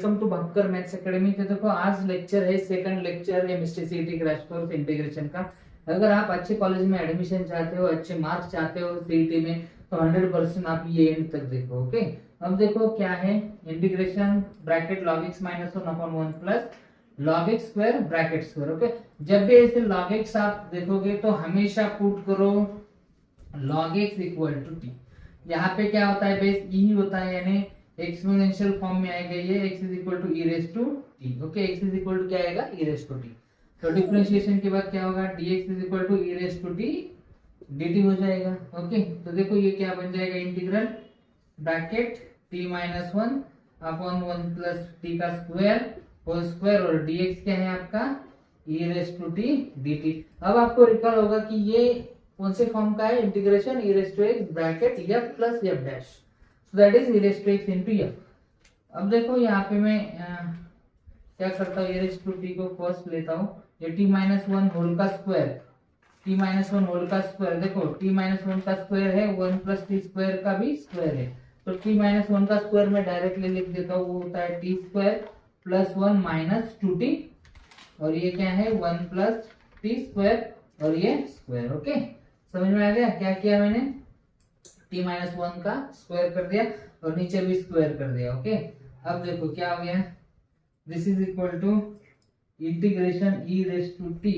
Welcome to Bhakkar maths academy. तो देखो आज लेक्चर है, सेकंड लेक्चर है मिस्टर क्रैश कोर्स इंटीग्रेशन का। अगर आप अच्छे कॉलेज में एडमिशन चाहते हो, अच्छे मार्क्स चाहते हो सीईटी में, तो 100% आप ये एंड तक देखो। ओके, अब देखो क्या है integration bracket log x minus 1 upon 1 plus log x square bracket square. Okay, जब भी ऐसे log x आप देखोगे तो हमेशा पुट करो log x equal to t। यहाँ पे क्या होता है, बेस ई होता है, यानी एक्सपोनेंशियल फॉर्म में आएगा ये x is equal to e raise to t. Okay, x is equal to क्या आएगा, ई रेस टू टी। तो डिफरेंशिएशन के बाद क्या होगा, dx is equal to e raise to t dt हो जाएगा। ओके, तो देखो ये क्या बन जाएगा, integral bracket t minus 1 upon 1 plus T का स्क्वायर होल स्क्वायर, और dx क्या है आपका ई रेस टू टी dt। अब आपको रिकॉल होगा कि ये कौन से फॉर्म का है, integration e raise to x bracket f plus f dash, so that is e raised to x into f। अब देखो यहाँ पे मैं क्या करता हूँ, e raised to t को फर्स्ट लेता हूँ, ये t माइनस 1 होल का स्क्वायर, t माइनस 1 होल का स्क्वायर, देखो t माइनस 1 का स्क्वायर है, 1 प्लस टी स्क्वायर का भी स्क्वायर है, तो t माइनस 1 का स्क्वायर मैं डायरेक्टली लिख देता हूँ, वो होता है t square plus 1 minus 2t, और ये क्या है 1 प्लस टी स्क्वायर और ये स्क्वायर। ओके, समझ में आ गया क्या किया मैंने, t माइनस 1 का स्क्वायर कर दिया और नीचे भी स्क्वायर कर दिया। ओके, अब देखो क्या हो गया, this is equal to integration e raise to t,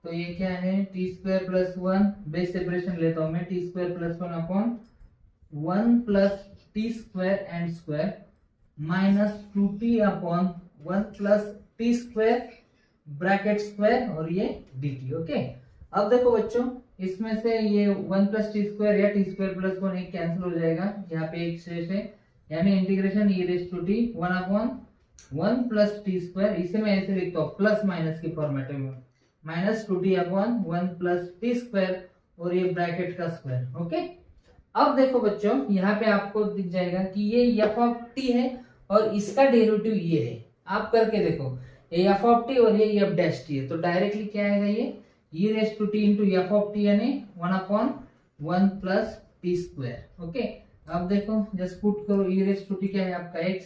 तो ये क्या है t square plus 1, base separation लेता हूं मैं, t square plus 1 upon 1 plus t square and square minus 2t upon 1 plus t square bracket square और ये dt। Okay, अब देखो बच्चों, इसमें से ये 1 प्लस टी स्क्वायर या टी स्क्वायर प्लस 1 एक कैंसिल हो जाएगा, यहाँ पे एक शेष है, यानी integration e raise to t 1 upon 1 plus t square, इसे मैं ऐसे लिखता हूँ प्लस माइनस के फॉर्मेट में, minus 2t upon 1 plus t square और ये ब्रैकेट का स्क्वायर। ओके, अब देखो बच्चों, यहाँ पे आपको दिख जाएगा कि ये एफ ऑफ टी है और इसका डेरिवेटिव ये है, आप करके देखो, ये एफ ऑफ टी और ये एफ डैश टी है, तो डायरेक्टली क्या आएगा, ये e raised to t into f of t यानी 1 upon 1 plus t square। Okay, अब देखो जस्ट पुट करो, e raised to t क्या है आपका x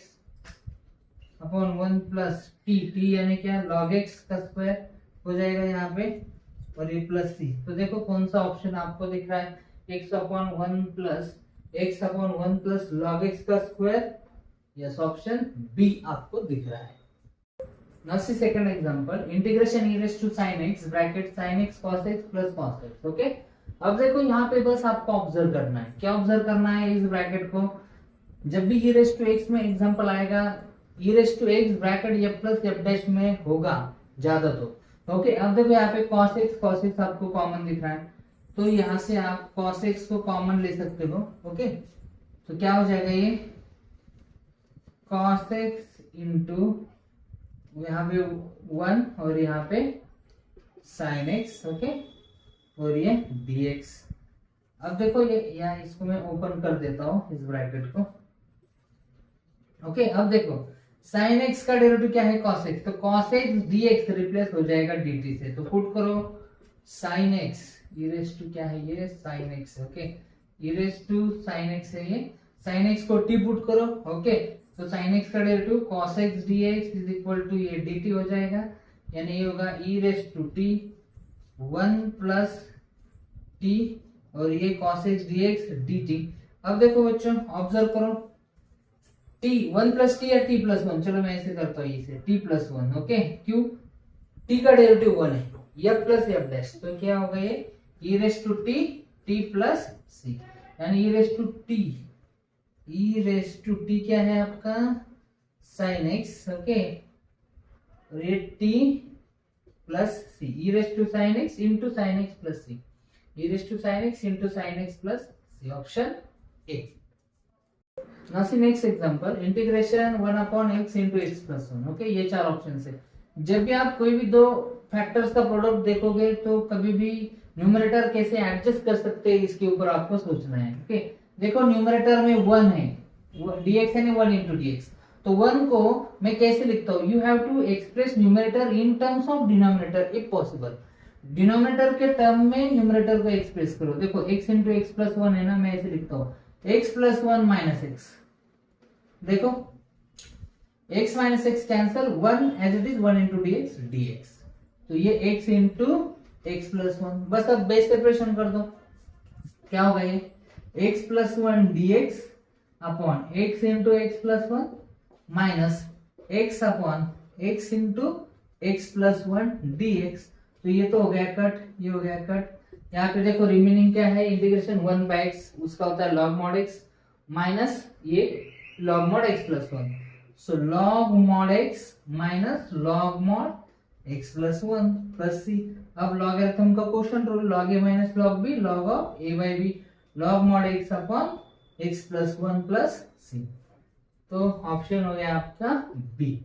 अपॉन 1 प्लस t यानी क्या log x का स्क्वायर हो जाएगा यहाँ पे, और ये प्लस c। तो देखो कौन सा ऑप्शन आपको दिख रहा है, x upon 1 plus log x का स्क्वायर, यस ऑप्शन बी आपको दिख रहा है। Now see second example, integration e raised to sin x bracket sin x cos x plus cos x। Okay, अब देखो यहाँ पे बस आपको ऑब्जर्व करना है, क्या ऑब्जर्व करना है, इस ब्रैकेट को जब भी e raised to x में एग्जांपल आएगा, e raised to x bracket f plus f dash में होगा ज्यादा तो। ओके, अब देखो यहाँ पे cos x आपको कॉमन दिख रहा है, तो यहाँ से आप cos x को कॉमन ले सकते हो। ओके, तो क्या हो जाएगा, ये cos x इंटू यहाँ पे 1 और यहाँ पे sin x। ओके, और ये dx। अब देखो ये यहाँ इसको मैं ओपन कर देता हूँ इस ब्रैकेट को। ओके, अब देखो sin x का डेरिवेटिव क्या है, cos x, तो cos x dx रिप्लेस हो जाएगा dt से, तो पुट करो sin x e raise to क्या है, ये sin x। Okay, e raise to sin x है, ये sin x को t पुट करो। ओके, तो sin x का derivative cos x dx is equal to ये dt हो जाएगा, यानी ये होगा e raise to t 1 plus t और ये cos x dx dt। अब देखो बच्चों ऑब्जर्व करो, t 1 प्लस टी या t प्लस 1, चलो मैं ऐसे करता हूँ, इसे t प्लस 1। ओके, क्यों, t का डेरिवेटिव 1 है, f प्लस f डैश, तो क्या होगा ये e raise to t plus c, यानी e raise to t, e raise to t क्या है आपका sin x। ओके, और ये t plus c, e raise to sin x into sin x plus c, e raise to sin x into sin x plus c, option A. Now see next example, integration 1 upon x into x plus 1। Okay, ये चार option है, जब भी आप कोई भी दो factors का प्रोडक्ट देखोगे तो कभी भी न्यूमरेटर कैसे एडजस्ट कर सकते हैं, इसके ऊपर आपको सोचना है। ओके, देखो न्यूमरेटर में 1 है, dx है 1 इंटू dx, तो 1 को मैं कैसे लिखता हूँ, you have to express numerator in terms of denominator if possible. Denominator के टर्म में न्यूमरेटर को एक्सप्रेस करो। देखो x इंटू एक्स प्लस 1 है ना, मैं ऐसे लिखता हूँ x प्लस 1 माइनस एक्स, देखो x minus x cancel, 1 as it is 1 into d x d x, तो ये x into x plus one, बस अब बेस सेपरेशन कर दो, क्या होगा ये x plus one D x upon x into x plus one minus x upon x into x plus one D x, तो ये तो हो गया कट, ये हो गया कट। यहाँ पे देखो रिमेनिंग क्या है, इंटीग्रेशन 1 बाय एक्स, उसका होता है लॉग मॉड एक्स माइनस ये log mod x plus one, so log mod x minus log mod x plus one plus C. अब लॉगरिथम का question rule, log A minus log B log of A by B, log mod x upon x plus one plus C, तो option हो गया आपका B.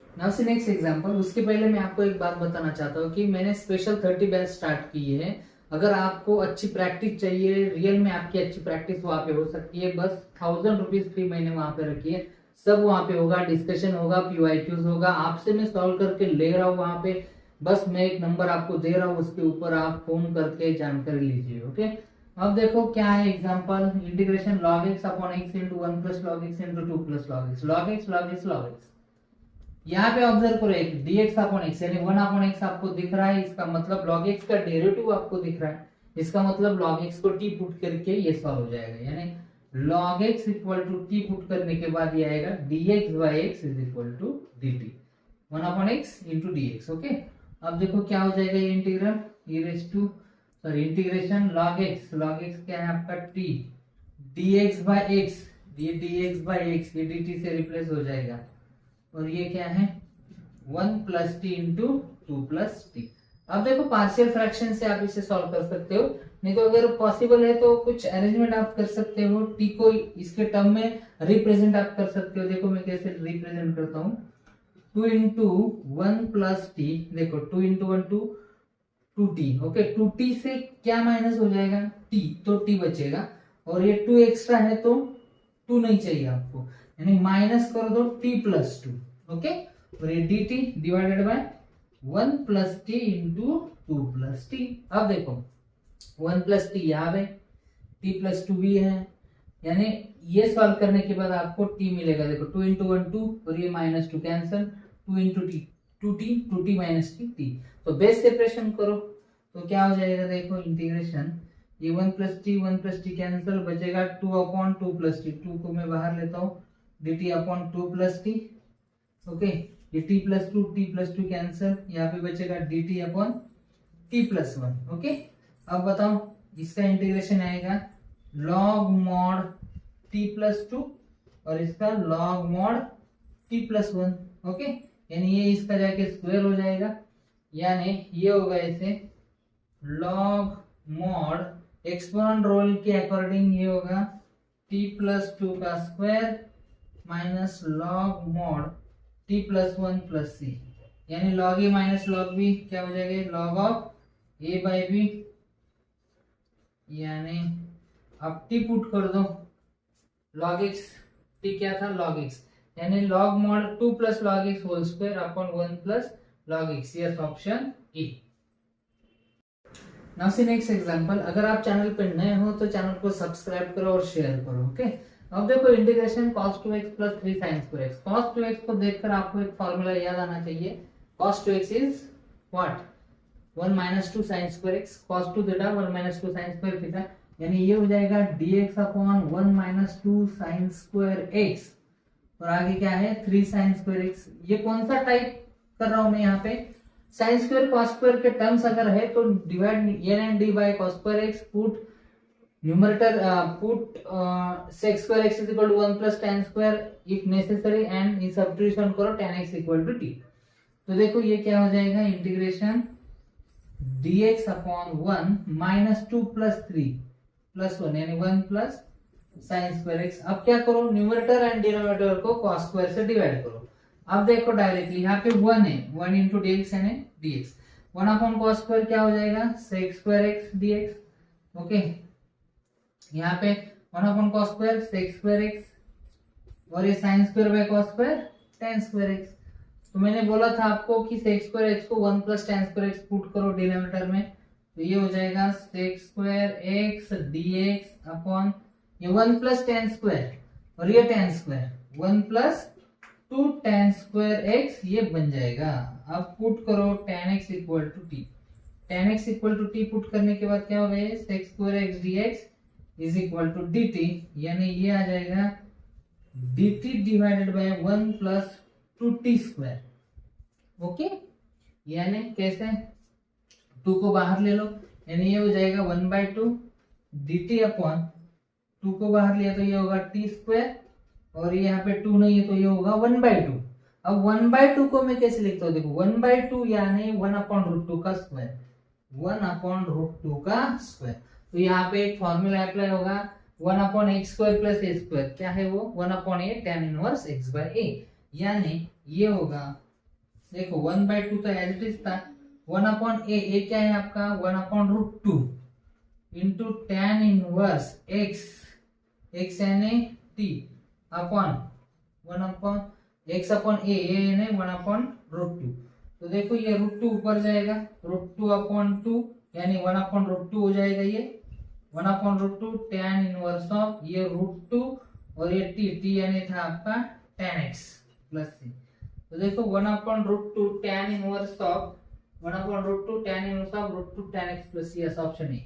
Now see next example, उसके पहले मैं आपको एक बात बताना चाहता हूँ कि मैंने स्पेशल 30 बैच स्टार्ट की है। अगर आपको अच्छी प्रैक्टिस चाहिए, रियल में आपकी अच्छी प्रैक्टिस वहाँ पे हो सकती है, बस 1000 रुपीज फी मैंने वहाँ पे रखी है, सब वहाँ पे होगा, डिस्कशन होगा, PYQs होगा, आपसे मैं सॉल्व करके ले रहा हूँ वहाँ पे, बस मैं एक नंबर आपको दे रहा हूँ, उसके ऊपर आप फोन करके जानकारी लीजिए। ओके, अब देखो क्या है example, integration log x upon x into one plus log x into two plus log x, log x log x log x. यहाँ पे ऑब्जर्व करो एक dx अपॉन x यानी 1 अपॉन x आपको दिख रहा है, इसका मतलब log x का डेरिवेटिव आपको दिख रहा है, इसका मतलब log x को t पुट करके ये सॉल्व हो जाएगा, यानी log x equal to t put करने के बाद ये आएगा dx by x is equal to dt, 1 upon x into dx। Okay, अब देखो क्या हो जाएगा ये integral e raise to sorry integration log x क्या है आपका t, dx बाई x, ये dx बाई x ये dt से रिप्लेस हो जाएगा, और ये क्या है 1 plus T into two plus T. अब देखो पार्शियल फ्रैक्शन से आप इसे सॉल्व कर सकते हो, नहीं तो अगर पॉसिबल है तो कुछ अरेंजमेंट आप कर सकते हो, टी को इसके टर्म में रिप्रेजेंट आप कर सकते हो। देखो मैं कैसे रिप्रेजेंट करता हूँ, 2 इंटू वन प्लस टी, देखो 2 into one two t, okay 2t से क्या माइनस हो जाएगा t, तो t बचेगा, और ये 2 एक्स्ट्रा है तो 2 नहीं चाहिए आपको, यानी माइनस कर दो t प्लस टू, ओके, और ये dt divided by 1 plus T into two plus T. अब देखो 1 प्लस टी यहाँ पे, t प्लस टू भी है, यानी ये सॉल्व करने के बाद आपको t मिलेगा, देखो 2 इंटू वन टू, और ये minus two cancel, 2 into t two t minus t, तो बेस सेपरेशन करो तो क्या हो जाएगा, देखो इंटीग्रेशन ये 1 प्लस टी कैंसल, बचेगा 2 अपॉन टू प्लस टी, 2 को मैं बाहर लेता हूँ, dt upon two plus T, okay, ये t प्लस टू कैंसल, यहाँ पे बचेगा dt upon t plus one. Okay, अब बताओ इसका इंटीग्रेशन आएगा log mod t plus to और इसका log mod t plus one, okay, यानी ये इसका जाके स्क्वायर हो जाएगा, यानी ये होगा ऐसे log मॉड एक्सपोनेंट रूल के अकॉर्डिंग ये होगा t प्लस टू का square minus log mod t plus one plus C, यानी log a minus log b क्या हो जाएगा, log of a by B, यानी अब t पुट कर दो, log x, t क्या था log x, यानी log mod 2 plus log x whole square upon 1 plus log x, yes option A. Now see next example, अगर आप चैनल पर नए हो तो चैनल को सब्सक्राइब करो और शेयर करो। ओके, अब देखो integration cos 2x plus 3 sin square x, cos 2x को देखकर आपको एक फॉर्मूला याद आना चाहिए, cos 2x is what 1 minus 2 sin square x, cos 2 theta 1 minus 2 sin square theta, यानी ये हो जाएगा dx upon 1 minus 2 sin square x, और आगे क्या है 3 sin square x। ये कौन सा टाइप कर रहा हूं मैं यहाँ पे, sin square cos square के टर्म्स अगर है तो divide n and d by cos square x, put numerator put sec square x is equal to 1 plus tan square if necessary and in substitution करो tan x equal to t, तो देखो ये क्या हो जाएगा integration dx upon 1 minus 2 plus 3 plus 1 यानी 1 plus sin square x। अब क्या करो न्यूमरेटर एंड डिनोमिनेटर को cos square से डिवाइड करो, अब देखो डायरेक्टली यहाँ पे 1 है, 1 इंटू dx यानी dx, 1 अपॉन cos स्क्वायर क्या हो जाएगा sec square x dx, okay, यहाँ पे 1 upon cos square sec square x, और ये sin square by cos square tan square x। तो मैंने बोला था आपको कि sec स्क्वायर x को 1 plus tan square x put करो डिनोमिनेटर में, तो ये हो जाएगा sec square x dx upon ये 1 प्लस tan स्क्वायर और ये tan square 1 plus two tan square x ये बन जाएगा। अब पुट करो tan x equal to t, tan x equal to t put करने के बाद क्या हो गया, sec square x dx is equal to dt, यानी ये आ जाएगा dt divided by 1 plus 2t square. Okay, यानी कैसे, 2 को बाहर ले लो, यानी ये हो जाएगा 1/2 dt अपॉन 2 को बाहर लिया तो ये होगा t स्क्वायर, और ये यहाँ पे 2 नहीं है तो ये होगा 1/2। अब 1/2 को मैं कैसे लिखता हूँ, देखो 1/2 यानी 1/√2 का स्क्वायर, 1/√2 का स्क्वायर। तो यहाँ पे एक फॉर्मूला अप्लाई होगा 1/x² प्लस a स्क्वायर, क्या है वो 1/a tan इनवर्स x/a, यानी ये होगा, देखो 1/2 तो एज इट इज था, 1/a, ये क्या है आपका 1/√2 इंटू tan इनवर्स x यानी t अपॉन 1/x/a, ये यानी 1/√2। तो देखो ये √2 ऊपर जाएगा, √2/2 यानी 1/√2 हो जाएगा, ये 1/√2 tan इनवर्स ऑफ ये √2 और ये t यानी था आपका tan x प्लस c। तो देखो 1/√2 tan inverse of √2 tan x plus c, option A.